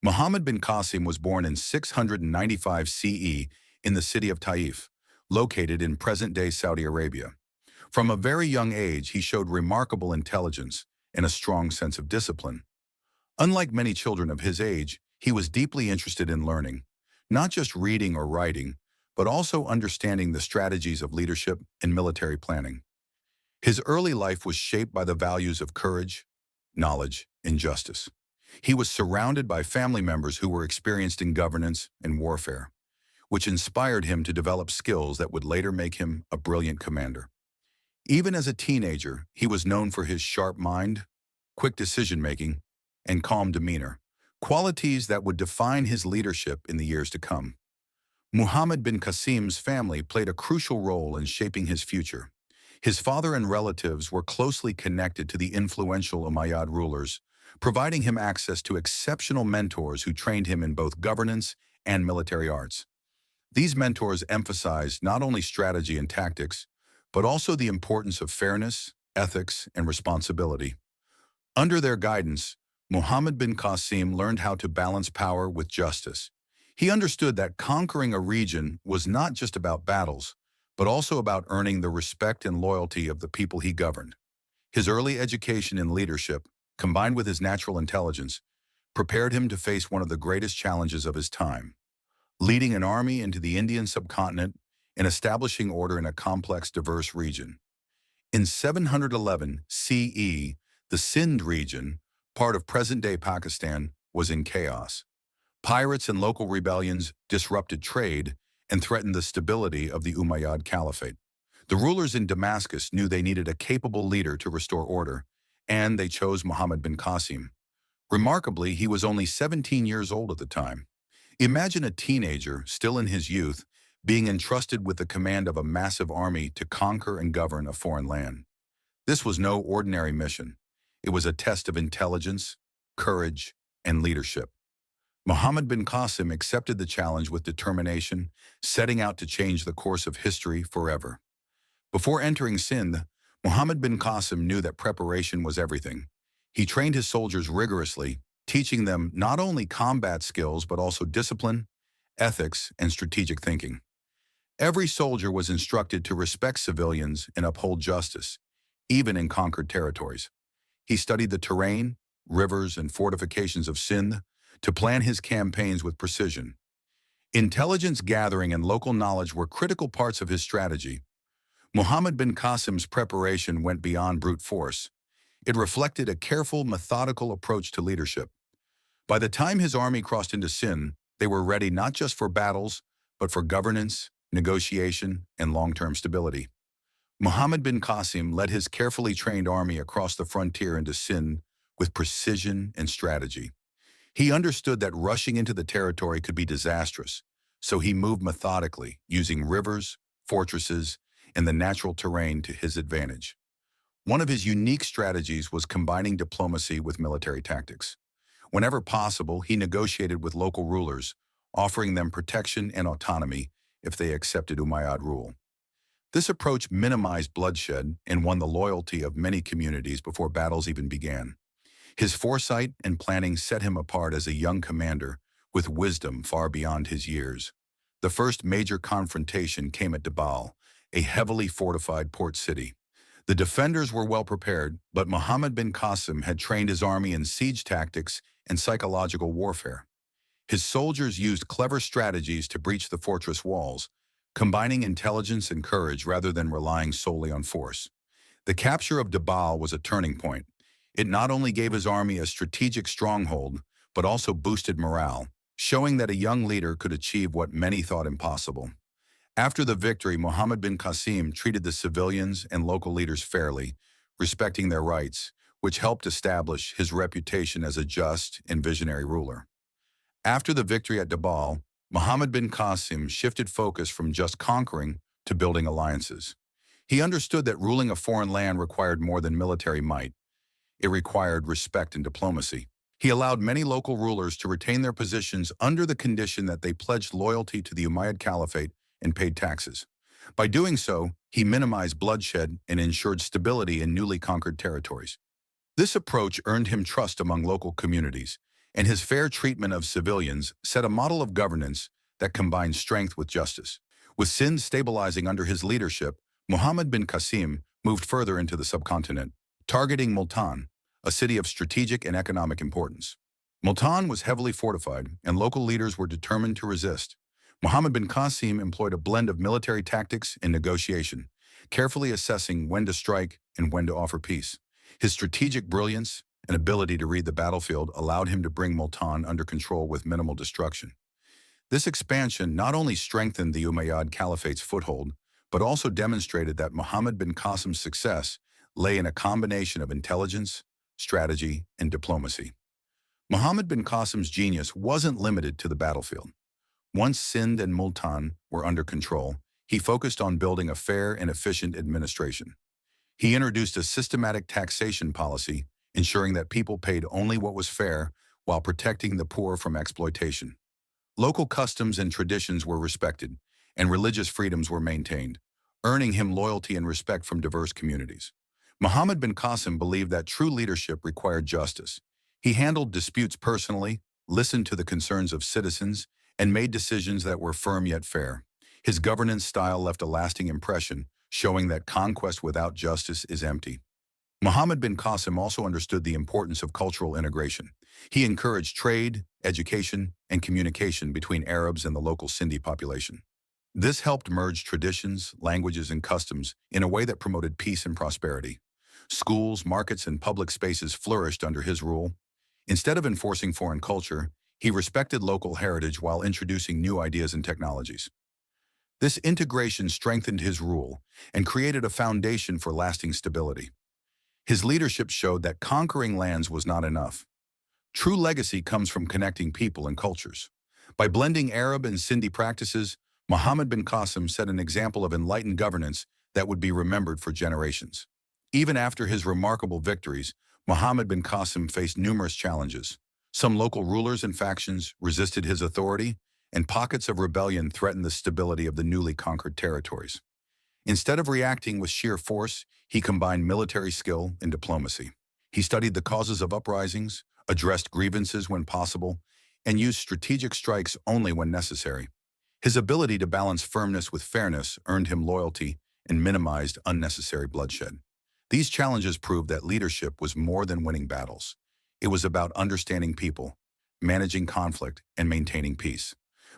Muhammad bin Qasim was born in 695 CE in the city of Taif, located in present-day Saudi Arabia. From a very young age, he showed remarkable intelligence and a strong sense of discipline. Unlike many children of his age, he was deeply interested in learning, not just reading or writing, but also understanding the strategies of leadership and military planning. His early life was shaped by the values of courage, knowledge, and justice. He was surrounded by family members who were experienced in governance and warfare, which inspired him to develop skills that would later make him a brilliant commander. Even as a teenager, he was known for his sharp mind, quick decision-making, and calm demeanor, qualities that would define his leadership in the years to come. Muhammad bin Qasim's family played a crucial role in shaping his future. His father and relatives were closely connected to the influential Umayyad rulers, providing him access to exceptional mentors who trained him in both governance and military arts. These mentors emphasized not only strategy and tactics, but also the importance of fairness, ethics, and responsibility. Under their guidance, Muhammad bin Qasim learned how to balance power with justice. He understood that conquering a region was not just about battles, but also about earning the respect and loyalty of the people he governed. His early education in leadership, combined with his natural intelligence, prepared him to face one of the greatest challenges of his time, leading an army into the Indian subcontinent and establishing order in a complex, diverse region. In 711 CE, the Sindh region, part of present-day Pakistan, was in chaos. Pirates and local rebellions disrupted trade and threatened the stability of the Umayyad Caliphate. The rulers in Damascus knew they needed a capable leader to restore order, and they chose Muhammad bin Qasim. Remarkably, he was only 17 years old at the time. Imagine a teenager, still in his youth, being entrusted with the command of a massive army to conquer and govern a foreign land. This was no ordinary mission. It was a test of intelligence, courage, and leadership. Muhammad bin Qasim accepted the challenge with determination, setting out to change the course of history forever. Before entering Sindh, Muhammad bin Qasim knew that preparation was everything. He trained his soldiers rigorously, teaching them not only combat skills but also discipline, ethics, and strategic thinking. Every soldier was instructed to respect civilians and uphold justice, even in conquered territories. He studied the terrain, rivers, and fortifications of Sindh to plan his campaigns with precision. Intelligence gathering and local knowledge were critical parts of his strategy. Muhammad bin Qasim's preparation went beyond brute force. It reflected a careful, methodical approach to leadership. By the time his army crossed into Sindh, they were ready not just for battles, but for governance, negotiation, and long-term stability. Muhammad bin Qasim led his carefully trained army across the frontier into Sindh with precision and strategy. He understood that rushing into the territory could be disastrous, so he moved methodically, using rivers, fortresses, and the natural terrain to his advantage. One of his unique strategies was combining diplomacy with military tactics. Whenever possible, he negotiated with local rulers, offering them protection and autonomy if they accepted Umayyad rule. This approach minimized bloodshed and won the loyalty of many communities before battles even began. His foresight and planning set him apart as a young commander with wisdom far beyond his years. The first major confrontation came at Dabal, a heavily fortified port city. The defenders were well prepared, but Muhammad bin Qasim had trained his army in siege tactics and psychological warfare. His soldiers used clever strategies to breach the fortress walls, combining intelligence and courage rather than relying solely on force. The capture of Dabal was a turning point. It not only gave his army a strategic stronghold, but also boosted morale, showing that a young leader could achieve what many thought impossible. After the victory, Muhammad bin Qasim treated the civilians and local leaders fairly, respecting their rights, which helped establish his reputation as a just and visionary ruler. After the victory at Dabal, Muhammad bin Qasim shifted focus from just conquering to building alliances. He understood that ruling a foreign land required more than military might. It required respect and diplomacy. He allowed many local rulers to retain their positions under the condition that they pledged loyalty to the Umayyad Caliphate and paid taxes. By doing so, he minimized bloodshed and ensured stability in newly conquered territories. This approach earned him trust among local communities, and his fair treatment of civilians set a model of governance that combined strength with justice. With Sindh stabilizing under his leadership, Muhammad bin Qasim moved further into the subcontinent, targeting Multan, a city of strategic and economic importance. Multan was heavily fortified, and local leaders were determined to resist. Muhammad bin Qasim employed a blend of military tactics and negotiation, carefully assessing when to strike and when to offer peace. His strategic brilliance and ability to read the battlefield allowed him to bring Multan under control with minimal destruction. This expansion not only strengthened the Umayyad Caliphate's foothold, but also demonstrated that Muhammad bin Qasim's success lay in a combination of intelligence, strategy, and diplomacy. Muhammad bin Qasim's genius wasn't limited to the battlefield. Once Sindh and Multan were under control, he focused on building a fair and efficient administration. He introduced a systematic taxation policy, ensuring that people paid only what was fair while protecting the poor from exploitation. Local customs and traditions were respected, and religious freedoms were maintained, earning him loyalty and respect from diverse communities. Muhammad bin Qasim believed that true leadership required justice. He handled disputes personally, listened to the concerns of citizens, and made decisions that were firm yet fair. His governance style left a lasting impression, showing that conquest without justice is empty. Muhammad bin Qasim also understood the importance of cultural integration. He encouraged trade, education, and communication between Arabs and the local Sindhi population. This helped merge traditions, languages, and customs in a way that promoted peace and prosperity. Schools, markets, and public spaces flourished under his rule. Instead of enforcing foreign culture, he respected local heritage while introducing new ideas and technologies. This integration strengthened his rule and created a foundation for lasting stability. His leadership showed that conquering lands was not enough. True legacy comes from connecting people and cultures. By blending Arab and Sindhi practices, Muhammad bin Qasim set an example of enlightened governance that would be remembered for generations. Even after his remarkable victories, Muhammad bin Qasim faced numerous challenges. Some local rulers and factions resisted his authority, and pockets of rebellion threatened the stability of the newly conquered territories. Instead of reacting with sheer force, he combined military skill and diplomacy. He studied the causes of uprisings, addressed grievances when possible, and used strategic strikes only when necessary. His ability to balance firmness with fairness earned him loyalty and minimized unnecessary bloodshed. These challenges proved that leadership was more than winning battles. It was about understanding people, managing conflict, and maintaining peace.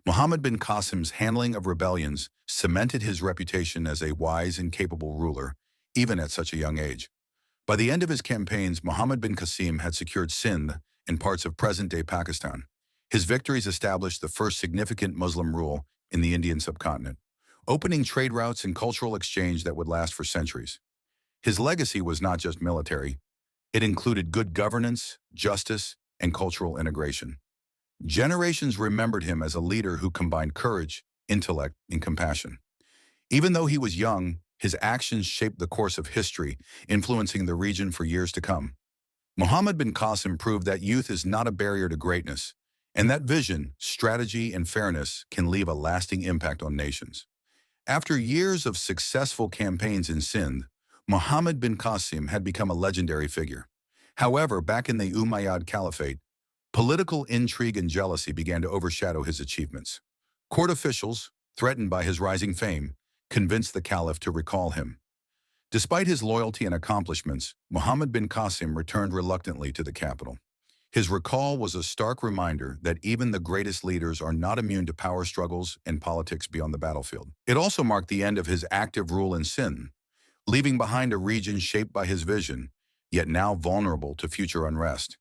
Muhammad bin Qasim's handling of rebellions cemented his reputation as a wise and capable ruler, even at such a young age. By the end of his campaigns, Muhammad bin Qasim had secured Sindh and parts of present-day Pakistan. His victories established the first significant Muslim rule in the Indian subcontinent, opening trade routes and cultural exchange that would last for centuries. His legacy was not just military. It included good governance, justice, and cultural integration. Generations remembered him as a leader who combined courage, intellect, and compassion. Even though he was young, his actions shaped the course of history, influencing the region for years to come. Muhammad bin Qasim proved that youth is not a barrier to greatness, and that vision, strategy, and fairness can leave a lasting impact on nations. After years of successful campaigns in Sindh, Muhammad bin Qasim had become a legendary figure. However, back in the Umayyad Caliphate, political intrigue and jealousy began to overshadow his achievements. Court officials, threatened by his rising fame, convinced the caliph to recall him. Despite his loyalty and accomplishments, Muhammad bin Qasim returned reluctantly to the capital. His recall was a stark reminder that even the greatest leaders are not immune to power struggles and politics beyond the battlefield. It also marked the end of his active rule in Sindh, leaving behind a region shaped by his vision, yet now vulnerable to future unrest.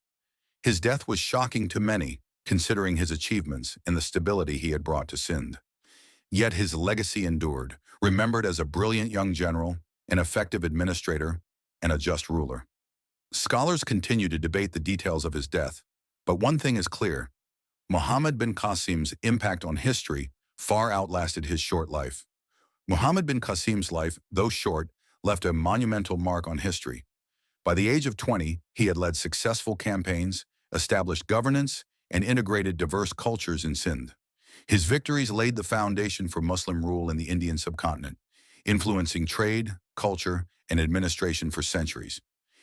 His death was shocking to many, considering his achievements and the stability he had brought to Sindh. Yet his legacy endured, remembered as a brilliant young general, an effective administrator, and a just ruler. Scholars continue to debate the details of his death, but one thing is clear: Muhammad bin Qasim's impact on history far outlasted his short life. Muhammad bin Qasim's life, though short, left a monumental mark on history. By the age of 20, he had led successful campaigns, established governance, and integrated diverse cultures in Sindh. His victories laid the foundation for Muslim rule in the Indian subcontinent, influencing trade, culture, and administration for centuries.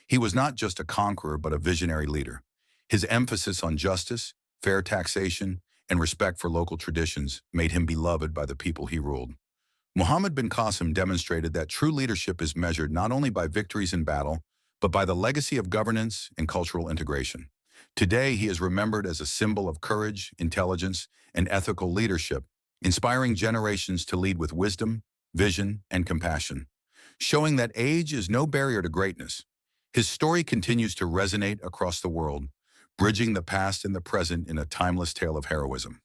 He was not just a conqueror but a visionary leader. His emphasis on justice, fair taxation, and respect for local traditions made him beloved by the people he ruled. Muhammad bin Qasim demonstrated that true leadership is measured not only by victories in battle, but by the legacy of governance and cultural integration. Today, he is remembered as a symbol of courage, intelligence, and ethical leadership, inspiring generations to lead with wisdom, vision, and compassion. Showing that age is no barrier to greatness, his story continues to resonate across the world, bridging the past and the present in a timeless tale of heroism.